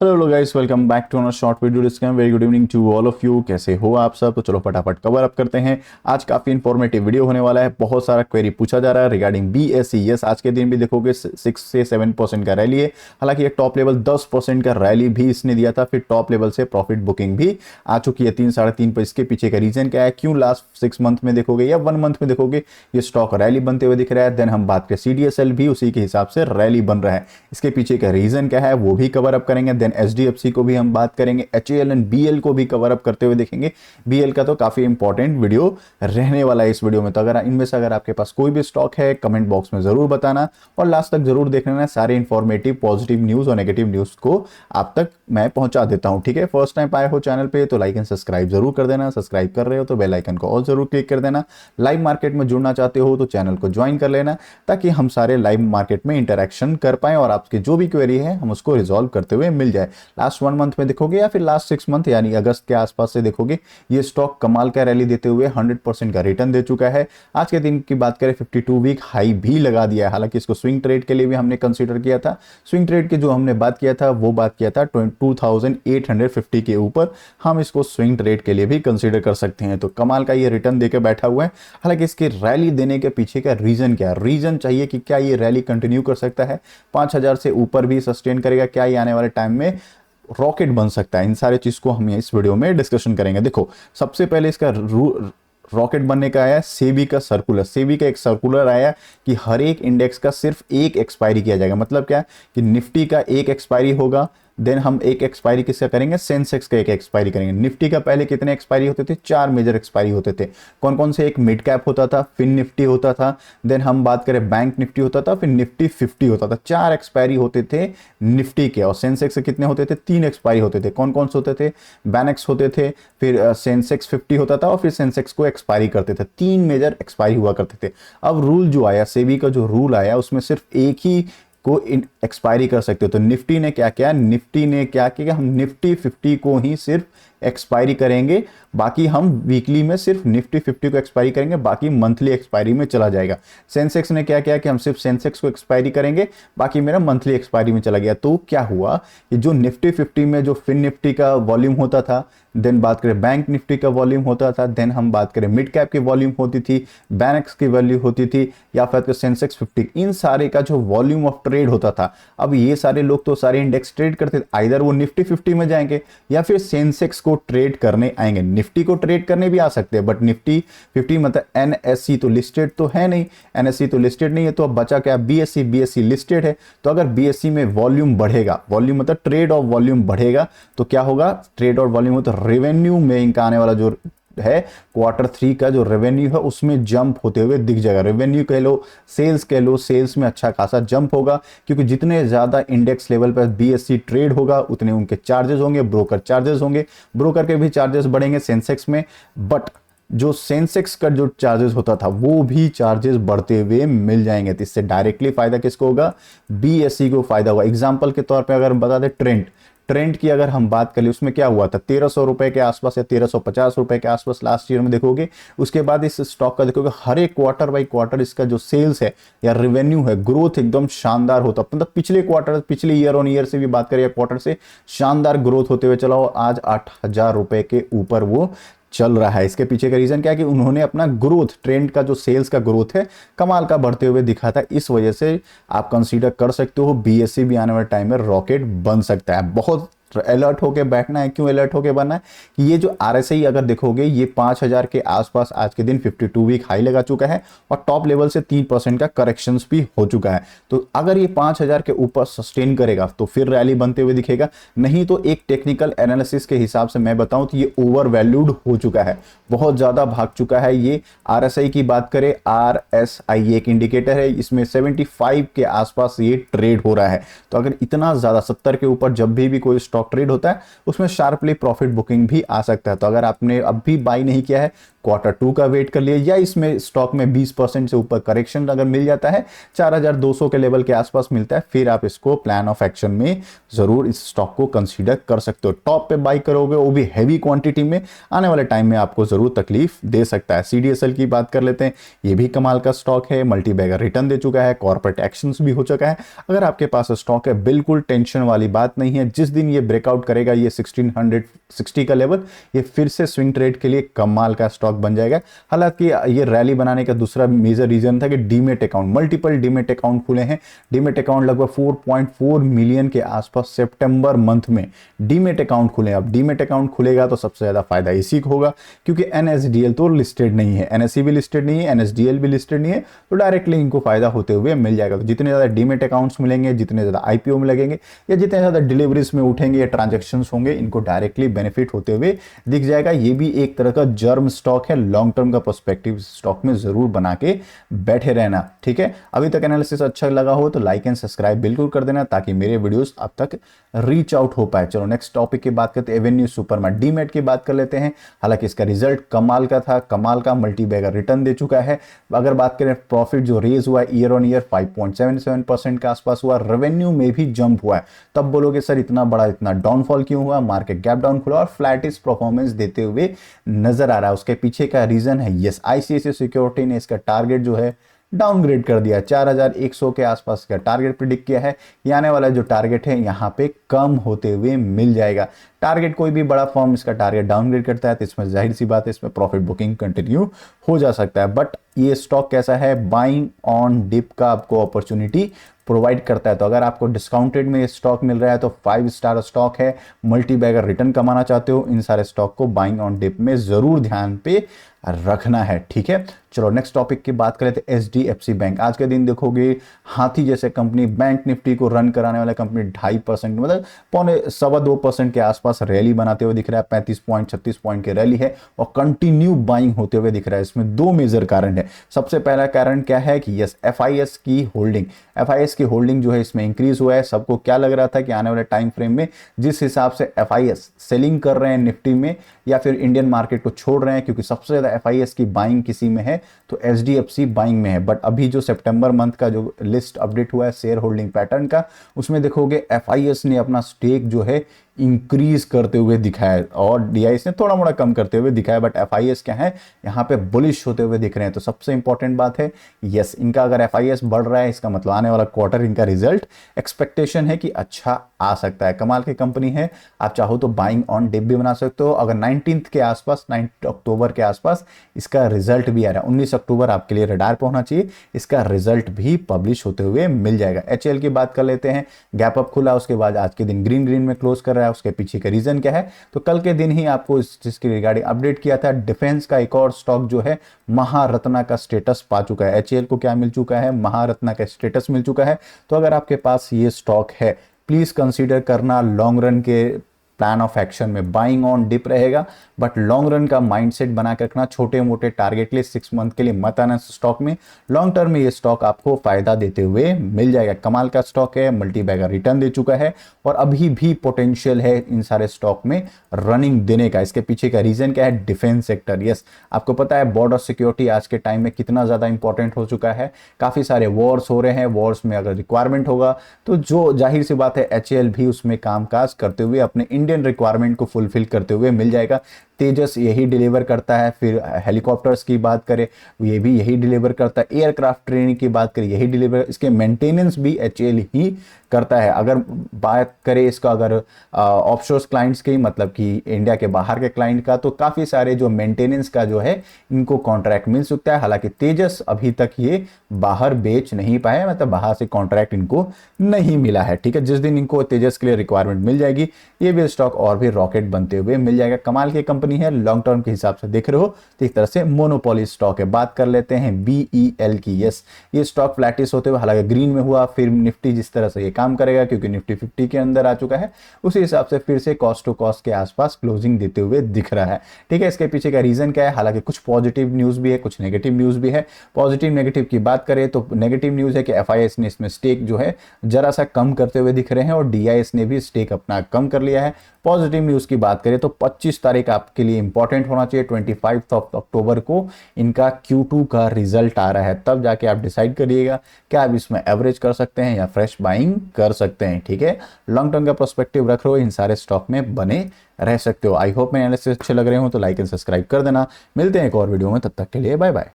Hello guys, welcome back to another short video discussion. Very good evening to all of you. कैसे हो आप सब? तो चलो फटाफट कवर अप करते हैं। आज काफी इंफॉर्मेटिव वीडियो होने वाला है। बहुत सारा क्वेरी पूछा जा रहा है रिगार्डिंग बीएसई। यस, आज के दिन भी देखोगे 6 से 7% का रैली है। हालांकि एक टॉप लेवल 10% का रैली भी इसने दिया था, फिर टॉप लेवल से प्रॉफिट बुकिंग भी आ चुकी है 3-3.5 पर। इसके पीछे का रीजन क्या है? क्यों लास्ट 6 मंथ में देखोगे या 1 मंथ में देखोगे ये स्टॉक रैली बनते हुए दिख रहा है। देन हम बात करें सीडीएसएल भी उसी के हिसाब से रैली बन रहा है। इसके पीछे का रीजन क्या है वो भी कवर अप करेंगे। देन एचडीएफसी को भी हम बात करेंगे, एचएएल एंड बीएल को भी कवर अप करते हुए देखेंगे। बीएल का तो काफी इंपॉर्टेंट वीडियो रहने वाला है इस वीडियो में। तो अगर इनमें से अगर आपके पास कोई भी स्टॉक है कमेंट बॉक्स में जरूर बताना और लास्ट तक जरूर देख लेना। सारे इंफॉर्मेटिव पॉजिटिव न्यूज और नेगेटिव न्यूज को आप तक मैं पहुंचा देता हूं। ठीक है, फर्स्ट टाइम आए हो चैनल पे तो लाइक एंड सब्सक्राइब जरूर कर देना। सब्सक्राइब कर रहे हो तो बेल आइकन को और जरूर क्लिक कर देना। लाइव मार्केट में जुड़ना चाहते हो तो चैनल को ज्वाइन कर लेना ताकि हम सारे लाइव मार्केट में इंटरेक्शन कर पाए और आपकी जो भी क्वेरी है हम उसको रिजॉल्व करते हुए मिल जाए। लास्ट 1 मंथ में देखोगे या फिर लास्ट 6 मंथ यानी अगस्त के आसपास से देखोगे ये स्टॉक कमाल का रैली देते हुए 100% का रिटर्न दे चुका है। आज के दिन की बात करें 52 वीक हाई भी लगा दिया है। हालांकि इसको स्विंग ट्रेड के लिए भी हमने कंसीडर किया था। स्विंग ट्रेड के जो हमने बात किया था वो बात किया था 2850 के ऊपर हम इसको स्विंग ट्रेड के लिए भी कंसीडर कर सकते हैं। तो कमाल का ये रिटर्न देकर बैठा हुआ है। हालांकि इसकी रैली देने के पीछे का रीजन क्या है? रीजन चाहिए कि क्या ये रैली कंटिन्यू कर सकता है, 5000 से ऊपर भी सस्टेन करेगा, क्या ये आने वाले टाइम में रॉकेट बन सकता है? इन सारे चीज को हम इस वीडियो में डिस्कशन करेंगे। देखो, सबसे पहले इसका रॉकेट बनने का आया सेबी का सर्कुलर। सेबी का एक सर्कुलर आया कि हर एक इंडेक्स का सिर्फ एक एक्सपायरी किया जाएगा। मतलब क्या कि निफ्टी का एक एक्सपायरी होगा, देन हम एक एक्सपायरी किसका करेंगे? सेंसेक्स का एक एक्सपायरी करेंगे। निफ्टी का पहले कितने एक्सपायरी होते थे? 4 मेजर एक्सपायरी होते थे। कौन कौन से? एक मिड कैप होता था, फिर निफ्टी होता था, देन हम बात करें बैंक निफ्टी होता था, फिर निफ्टी 50 होता था। 4 एक्सपायरी होते थे निफ्टी के। और सेंसेक्स के कितने होते थे? 3 एक्सपायरी होते थे। कौन कौन से होते थे? बैनेक्स होते थे, फिर सेंसेक्स 50 होता था और फिर सेंसेक्स को एक्सपायरी करते थे। 3 मेजर एक्सपायरी हुआ करते थे। अब रूल जो आया, सेबी का जो रूल आया उसमें सिर्फ एक ही को एक्सपायरी कर सकते हो। तो निफ्टी ने क्या किया? निफ्टी ने क्या किया? हम निफ्टी 50 को ही सिर्फ एक्सपायरी करेंगे, बाकी हम वीकली में सिर्फ निफ्टी 50 को एक्सपायरी करेंगे, बाकी मंथली एक्सपायरी में चला जाएगा। सेंसेक्स ने क्या किया कि हम सिर्फ सेंसेक्स को एक्सपायरी करेंगे, बाकी मेरा मंथली एक्सपायरी में चला गया। तो क्या हुआ कि जो निफ्टी 50 में जो फिन निफ्टी का वॉल्यूम होता था, देन बात करें बैंक निफ्टी का वॉल्यूम होता था, देन हम बात करें मिड कैप की वॉल्यूम होती थी, बैनेक्स की वैल्यू होती थी, या फिर सेंसेक्स 50, इन सारे का जो वॉल्यूम ऑफ ट्रेड होता था। अब ये सारे लोग तो सारे इंडेक्स ट्रेड करते थे, आइदर वो निफ्टी 50 में जाएंगे या फिर सेंसेक्स को ट्रेड करने आएंगे। निफ्टी को ट्रेड करने भी आ सकते हैं, बट निफ्टी 50 मतलब एनएससी तो लिस्टेड तो है नहीं, एनएससी तो लिस्टेड नहीं है। तो अब बचा क्या? बीएससी। बीएससी लिस्टेड है। तो अगर बीएससी में वॉल्यूम बढ़ेगा, वॉल्यूम मतलब ट्रेड और वॉल्यूम बढ़ेगा, तो क्या होगा? ट्रेड और वॉल्यूम हो तो रेवेन्यू में इनका आने वाला जो है Q3 का जो रेवेन्यू है उसमें जंप होते हुए दिख जाएगा। रेवेन्यू कह लो, सेल्स कह लो, सेल्स में अच्छा खासा जंप होगा, क्योंकि जितने ज्यादा इंडेक्स लेवल पर बीएससी ट्रेड होगा उतने उनके चार्जेस होंगे, ब्रोकर चार्जेस होंगे, ब्रोकर के भी चार्जेस बढ़ेंगे सेंसेक्स में। बट जो सेंसेक्स का जो चार्जेस होता था वो भी चार्जेस बढ़ते हुए मिल जाएंगे। तो इससे डायरेक्टली फायदा किसको होगा? बीएससी को फायदा होगा। एग्जांपल के तौर पे अगर हम बता दें ट्रेंड की अगर हम बात करें, उसमें क्या हुआ था? 1300 रुपए के आसपास या 1350 रुपए के आसपास लास्ट ईयर में देखोगे। उसके बाद इस स्टॉक का देखोगे हर एक क्वार्टर बाई क्वार्टर इसका जो सेल्स है या रेवेन्यू है, ग्रोथ एकदम शानदार होता। मतलब पिछले क्वार्टर, पिछले ईयर ऑन ईयर से भी बात करें या क्वार्टर से, शानदार ग्रोथ होते हुए चला हो। आज 8000 रुपए के ऊपर वो चल रहा है। इसके पीछे का रीजन क्या है कि उन्होंने अपना ग्रोथ, ट्रेंड का जो सेल्स का ग्रोथ है कमाल का बढ़ते हुए दिखा था। इस वजह से आप कंसीडर कर सकते हो बीएससी भी आने वाले टाइम में रॉकेट बन सकता है। बहुत अलर्ट होके बैठना है। क्यों अलर्ट होके बनना है? कि ये जो आरएसआई अगर देखोगे ये 5000 के आसपास आज के दिन 52 वीक हाई लगा चुका है और टॉप लेवल से 3% का करेक्शंस भी हो चुका है। तो अगर ये 5000 के ऊपर सस्टेन करेगा तो फिर रैली बनते हुए दिखेगा। नहीं तो एक टेक्निकल एनालिसिस के हिसाब से मैं बताऊं तो ये ओवर वैल्यूड हो चुका है, बहुत ज्यादा भाग चुका है। ये आरएसआई की बात करें, आरएसआई एक इंडिकेटर है, इसमें 75 के आसपास ये ट्रेड हो रहा है। तो अगर इतना ज्यादा 70 के ऊपर जब भी कोई स्टॉक ट्रेड होता है उसमें शार्पली प्रॉफिट बुकिंग भी आ सकता है। तो अगर आपने अब भी बाई नहीं किया है Q2 का वेट कर लिए, या इसमें स्टॉक में 20% से ऊपर करेक्शन अगर मिल जाता है, 4200 के लेवल के आसपास मिलता है, फिर आप इसको प्लान ऑफ एक्शन में जरूर इस स्टॉक को कंसीडर कर सकते हो। टॉप पे बाई करोगे वो भी हैवी क्वांटिटी में, आने वाले टाइम में आपको जरूर तकलीफ दे सकता है। CDSL की बात कर लेते हैं, ये भी कमाल का स्टॉक है, मल्टी बैगर रिटर्न दे चुका है, कॉर्पोरेट एक्शंस भी हो चुका है। अगर आपके पास स्टॉक है, बिल्कुल टेंशन वाली बात नहीं है। जिस दिन ये ब्रेकआउट करेगा ये 1660 का लेवल, ये फिर से स्विंग ट्रेड के लिए कमाल का स्टॉक बन जाएगा। हालांकि ये रैली बनाने का दूसरा मेजर रीजन था कि demat account, multiple demat account खुले हैं। डीमेट अकाउंट लगभग 4.4 मिलियन के आसपास सितंबर मंथ में डीमेट अकाउंट खुले। अब डीमेट अकाउंट खुलेगा तो सबसे ज्यादा फायदा इसी को होगा, क्योंकि NSDL तो लिस्टेड नहीं है, NSE भी लिस्टेड नहीं है, NSDL भी लिस्टेड नहीं है, तो डायरेक्टली इनको फायदा होते हुए मिल जाएगा। तो जितने ज्यादा डीमेट अकाउंट्स मिलेंगे, जितने ज्यादा IPO में लगेंगे, या जितने ज्यादा डिलीवरीज में उठेंगे या ट्रांजेक्शन्स होंगे, इनको डायरेक्टली बेनिफिट होते हुए दिख जाएगा। ये भी एक तरह का जर्म स्टॉक है, लॉन्ग टर्म का पर्सपेक्टिव स्टॉक में जरूर बना के बैठे रहना। ठीक है, अभी तक एनालिसिस अच्छा लगा हो तो लाइक एंड सब्सक्राइब बिल्कुल कर देना, ताकि मेरे वीडियोस अब तक रीच आउट हो पाए। चलो नेक्स्ट टॉपिक की बात करते हैं, एवेन्यू सुपरमार्ट डीमेट की बात कर लेते हैं। हालांकि इसका रिजल्ट कमाल का था, कमाल का मल्टी बैगर रिटर्न दे चुका है। अगर बात करें प्रॉफिट जो रेज हुआ ईयर ऑन ईयर 5.77% के आसपास हुआ, रेवेन्यू में भी जंप हुआ है। तब बोलोगे सर इतना बड़ा इतना डाउनफॉल क्यों हुआ, मार्केट गैप डाउन खुला और फ्लैटिश परफॉर्मेंस देते हुए नजर आ रहा है। उसके पीछे का रीजन है यस, ICICI सिक्योरिटी ने इसका टारगेट जो है डाउनग्रेड कर दिया, 4100 के आसपास का टारगेट प्रिडिक्ट किया है। ये आने वाला जो टारगेट है यहाँ पे कम होते हुए मिल जाएगा। टारगेट कोई भी बड़ा फर्म इसका टारगेट डाउनग्रेड करता है तो इसमें जाहिर सी बात है इसमें प्रॉफिट बुकिंग कंटिन्यू हो जा सकता है। बट ये स्टॉक कैसा है, बाइंग ऑन डिप का आपको अपॉर्चुनिटी प्रोवाइड करता है। तो अगर आपको डिस्काउंटेड में ये स्टॉक मिल रहा है तो 5 स्टार स्टॉक है, मल्टी बैगर रिटर्न कमाना चाहते हो, इन सारे स्टॉक को बाइंग ऑन डिप में जरूर ध्यान पे रखना है। ठीक है, चलो नेक्स्ट टॉपिक की बात करें तो HDFC बैंक। आज के दिन देखोगे हाथी जैसे कंपनी, बैंक निफ्टी को रन कराने वाला कंपनी 2.5% मतलब 1.25% के आसपास रैली बनाते हुए दिख रहा है। 35 पॉइंट 36 पॉइंट की रैली है और कंटिन्यू बाइंग होते हुए दिख रहा है। इसमें दो मेजर कारण है। सबसे पहला कारण क्या है कि यस, FIS की होल्डिंग जो है इसमें इंक्रीज हुआ है। सबको क्या लग रहा था कि आने वाले टाइम फ्रेम में जिस हिसाब से FIS सेलिंग कर रहे हैं निफ्टी में या फिर इंडियन मार्केट को छोड़ रहे हैं, क्योंकि सबसे ज्यादा FIS की बाइंग किसी में है तो HDFC बाइंग में है। बट अभी जो सितंबर मंथ का जो लिस्ट अपडेट हुआ है शेयर होल्डिंग पैटर्न का, उसमें देखोगे FIS ने अपना स्टेक जो है इंक्रीज करते हुए दिखाया और DIS ने थोड़ा मोड़ा कम करते हुए दिखाया। बट FIS क्या है, यहाँ पे बुलिश होते हुए दिख रहे हैं। तो सबसे इंपॉर्टेंट बात है यस, इनका अगर FIS बढ़ रहा है इसका मतलब आने वाला क्वार्टर इनका रिजल्ट एक्सपेक्टेशन है कि अच्छा आ सकता है। कमाल की कंपनी है, आप चाहो तो बाइंग ऑन डिप भी बना सकते हो। अगर 19 के आसपास, 9 अक्टूबर के आसपास इसका रिजल्ट भी आ रहा है, 19 अक्टूबर आपके लिए रडार पे होना चाहिए, इसका रिजल्ट भी पब्लिश होते हुए मिल जाएगा। HL की बात कर लेते हैं, गैप अप खुला, उसके बाद आज के दिन ग्रीन में क्लोज कर रहा है। उसके पीछे का रीजन क्या है, तो कल के दिन ही आपको इस चीज की रिगार्डिंग अपडेट किया था। डिफेंस का एक और स्टॉक जो है महारत्ना का स्टेटस पा चुका है। HL को क्या मिल चुका है, महारत्ना का स्टेटस मिल चुका है। तो अगर आपके पास ये स्टॉक है, प्लीज कंसीडर करना। लॉन्ग रन के प्लान ऑफ एक्शन में बाइंग ऑन डिप रहेगा, बट लॉन्ग रन का माइंडसेट बना के रखना। छोटे मोटे टारगेट के लिए 6 मंथ के लिए मत आना स्टॉक में। लॉन्ग टर्म में ये स्टॉक आपको फायदा देते हुए मिल जाएगा। कमाल का स्टॉक है, मल्टी बैगर रिटर्न दे चुका है और अभी भी पोटेंशियल है इन सारे स्टॉक में रनिंग देने का। इसके पीछे का रीजन क्या है, डिफेंस सेक्टर। यस, आपको पता है बॉर्डर सिक्योरिटी आज के टाइम में कितना ज्यादा इंपॉर्टेंट हो चुका है। काफी सारे वॉर्स हो रहे हैं, वॉर्स में अगर रिक्वायरमेंट होगा तो जो जाहिर सी बात है HL भी उसमें कामकाज करते हुए अपने इंडियन रिक्वायरमेंट को फुलफिल करते हुए मिल जाएगा। तेजस यही डिलीवर करता है। फिर हेलीकॉप्टर्स की बात करें ये भी यही डिलीवर करता है। एयरक्राफ्ट ट्रेनिंग की बात करें यही डिलीवर, इसके मेंटेनेंस भी HL ही करता है। अगर बात करें इसका अगर ऑफशोर क्लाइंट्स की, मतलब कि इंडिया के बाहर के क्लाइंट का, तो काफी सारे जो मेंटेनेंस का जो है इनको कॉन्ट्रैक्ट मिल सकता है। हालांकि तेजस अभी तक ये बाहर बेच नहीं पाए, मतलब बाहर से कॉन्ट्रैक्ट इनको नहीं मिला है। ठीक है, जिस दिन इनको तेजस के लिए रिक्वायरमेंट मिल जाएगी ये भी स्टॉक और भी रॉकेट बनते हुए मिल जाएगा। कमाल की कंपनी है, लॉन्ग टर्म के हिसाब से देख रहे हो तो एक तरह से मोनोपोली स्टॉक है। बात कर लेते हैं BEL की। यस, ये स्टॉक फ्लैटिस होते हुए हालांकि ग्रीन में हुआ। फिर निफ्टी जिस तरह से ये काम करेगा, क्योंकि निफ्टी 50 के अंदर आ चुका है, उसी हिसाब से फिर से कॉस्ट टू कॉस्ट के आसपास क्लोजिंग देते हुए दिख रहा है। ठीक है, इसके पीछे का रीजन क्या है, हालांकि कुछ पॉजिटिव न्यूज भी है, कुछ नेगेटिव न्यूज भी है। पॉजिटिव नेगेटिव की बात करें तो नेगेटिव न्यूज है कि FIS ने इसमें स्टेक जो है जरा सा कम करते हुए दिख रहे हैं और DIS ने भी स्टेक अपना कम कर लिया है। पॉजिटिव न्यूज की बात करें तो 25 तारीख आप आपके लिए इंपॉर्टेंट होना चाहिए। 25 अक्टूबर को इनका Q2 का रिजल्ट आ रहा है, तब जाके आप डिसाइड करिएगा कि आप इसमें एवरेज कर सकते हैं या फ्रेश बाइंग कर सकते हैं। ठीक है, लॉन्ग टर्म का पर्सपेक्टिव रख रहे हो, इन सारे स्टॉक में बने रह सकते हो। आई होप मेरे एनालिसिस अच्छे लग रहे हो तो लाइक एंड सब्सक्राइब कर देना। मिलते हैं एक और वीडियो में, तब तक के लिए बाय बाय।